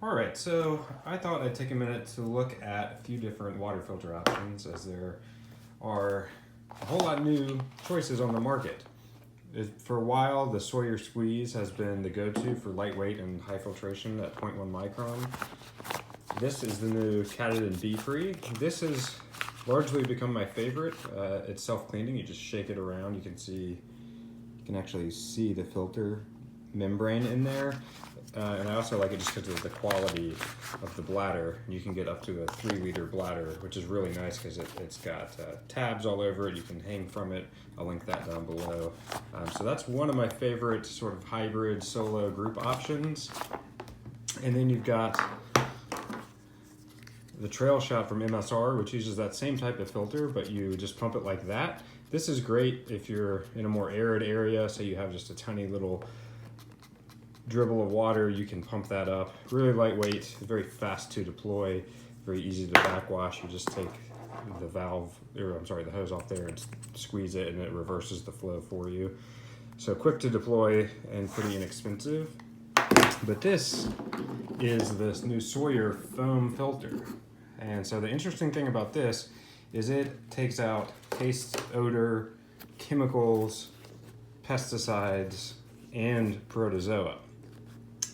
All right, so I thought I'd take a minute to look at a few different water filter options, as there are a whole lot of new choices on the market. For a while, the Sawyer squeeze has been the go-to for lightweight and high filtration at 0.1 micron. This is the new Katadyn BeFree. This has largely become my favorite. It's self-cleaning. You just shake it around. You can actually see the filter membrane in there. And I also like it just because of the quality of the bladder. You can get up to a 3-liter bladder, which is really nice because it's got tabs all over it. You can hang from it. I'll link that down below. So that's one of my favorite sort of hybrid solo group options. And then you've got the Trailshot from MSR, which uses that same type of filter, but you just pump it like that. This is great if you're in a more arid area, so you have just a tiny little dribble of water, you can pump that up. Really lightweight, very fast to deploy, very easy to backwash. You just take the the hose off there and squeeze it, and it reverses the flow for you. So quick to deploy and pretty inexpensive. But this is this new Sawyer foam filter. And so the interesting thing about this is it takes out taste, odor, chemicals, pesticides, and protozoa.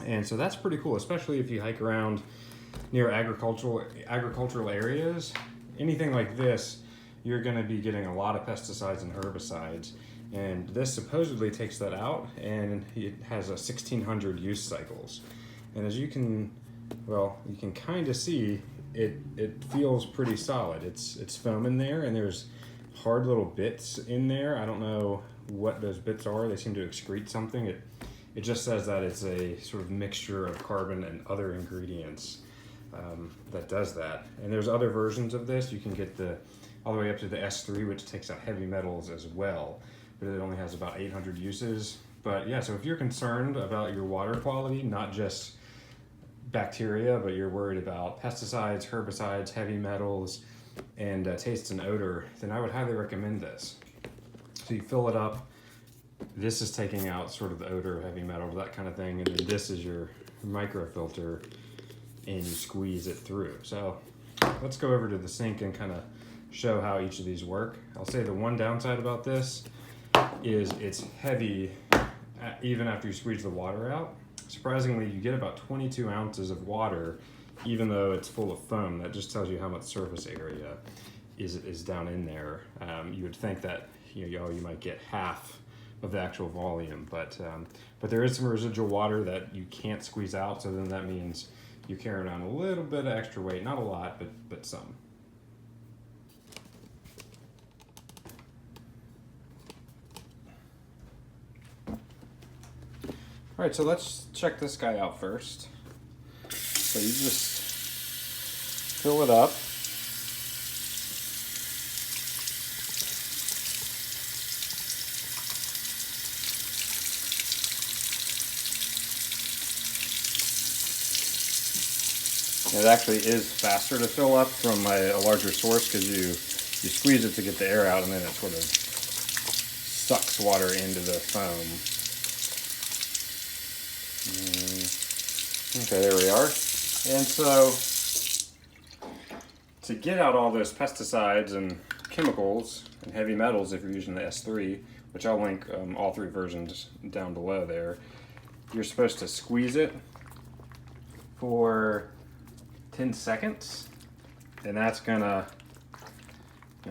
And so that's pretty cool, especially if you hike around near agricultural areas. Anything like this, you're going to be getting a lot of pesticides and herbicides. And this supposedly takes that out, and it has a 1600 use cycles. And as you can kind of see, it feels pretty solid. It's foam in there, and there's hard little bits in there. I don't know what those bits are. They seem to excrete something. It just says that it's a sort of mixture of carbon and other ingredients that does that. And there's other versions of this. You can get all the way up to the S3, which takes out heavy metals as well, but it only has about 800 uses. But yeah, so if you're concerned about your water quality, not just bacteria, but you're worried about pesticides, herbicides, heavy metals, and taste and odor, then I would highly recommend this. So you fill it up. This is taking out sort of the odor, heavy metal, that kind of thing, and then this is your microfilter, and you squeeze it through. So let's go over to the sink and kind of show how each of these work. I'll say the one downside about this is it's heavy even after you squeeze the water out. Surprisingly, you get about 22 ounces of water even though it's full of foam. That just tells you how much surface area is down in there. You would think that you might get half of the actual volume, but there is some residual water that you can't squeeze out, so then that means you're carrying on a little bit of extra weight, not a lot, but some. All right, so let's check this guy out first. So you just fill it up. It actually is faster to fill up from a larger source because you squeeze it to get the air out, and then it sort of sucks water into the foam. Okay, there we are. And so to get out all those pesticides and chemicals and heavy metals, if you're using the S3, which I'll link all 3 versions down below there, you're supposed to squeeze it for 10 seconds, and that's gonna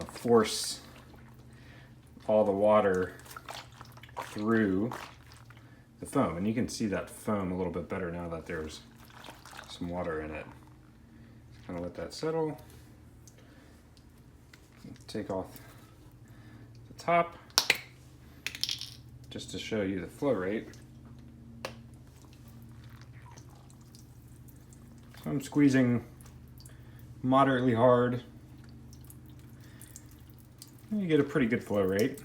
force all the water through the foam. And you can see that foam a little bit better now that there's some water in it. Kind of let that settle. Take off the top just to show you the flow rate. So I'm squeezing moderately hard. And you get a pretty good flow rate.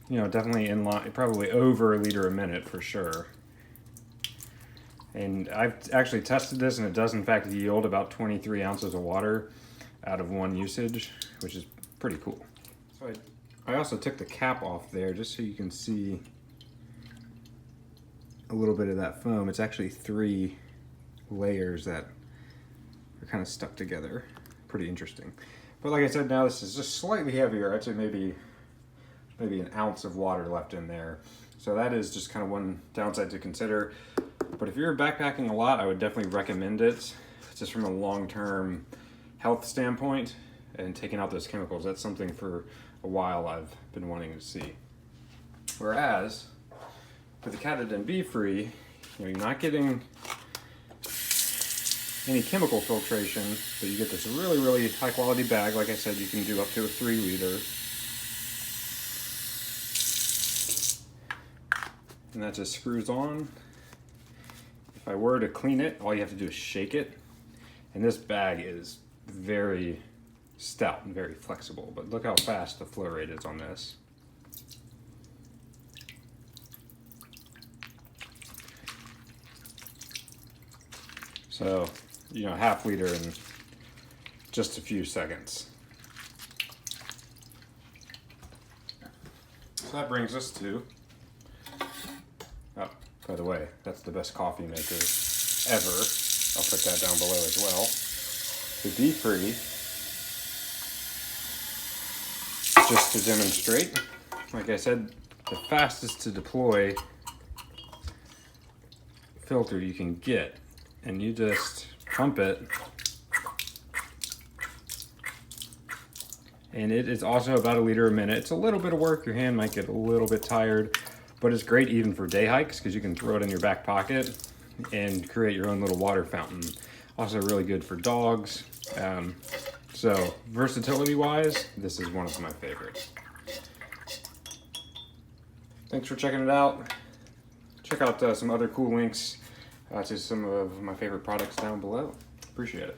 Definitely in line, probably over a liter a minute for sure. And I've actually tested this, and it does in fact yield about 23 ounces of water out of one usage, which is pretty cool. So I also took the cap off there just so you can see a little bit of that foam. It's actually 3 layers that are kind of stuck together. Pretty interesting. But like I said, now this is just slightly heavier. I'd say maybe an ounce of water left in there. So that is just kind of one downside to consider. But if you're backpacking a lot, I would definitely recommend it, just from a long-term health standpoint and taking out those chemicals. That's something for a while I've been wanting to see. Whereas with the Katadyn BeFree, you're not getting any chemical filtration, but you get this really, really high quality bag. Like I said, you can do up to a 3 liter. And that just screws on. If I were to clean it, all you have to do is shake it. And this bag is very stout and very flexible, but look how fast the flow rate is on this. So, you know, half liter in just a few seconds. So that brings us to, oh, by the way, that's the best coffee maker ever. I'll put that down below as well. The BeFree, just to demonstrate, like I said, the fastest to deploy filter you can get. And you just pump it, and it is also about a liter a minute. It's a little bit of work. Your hand might get a little bit tired, but it's great even for day hikes because you can throw it in your back pocket and create your own little water fountain. Also really good for dogs. So versatility wise, this is one of my favorites. Thanks for checking it out. Check out some other cool links to some of my favorite products down below. Appreciate it.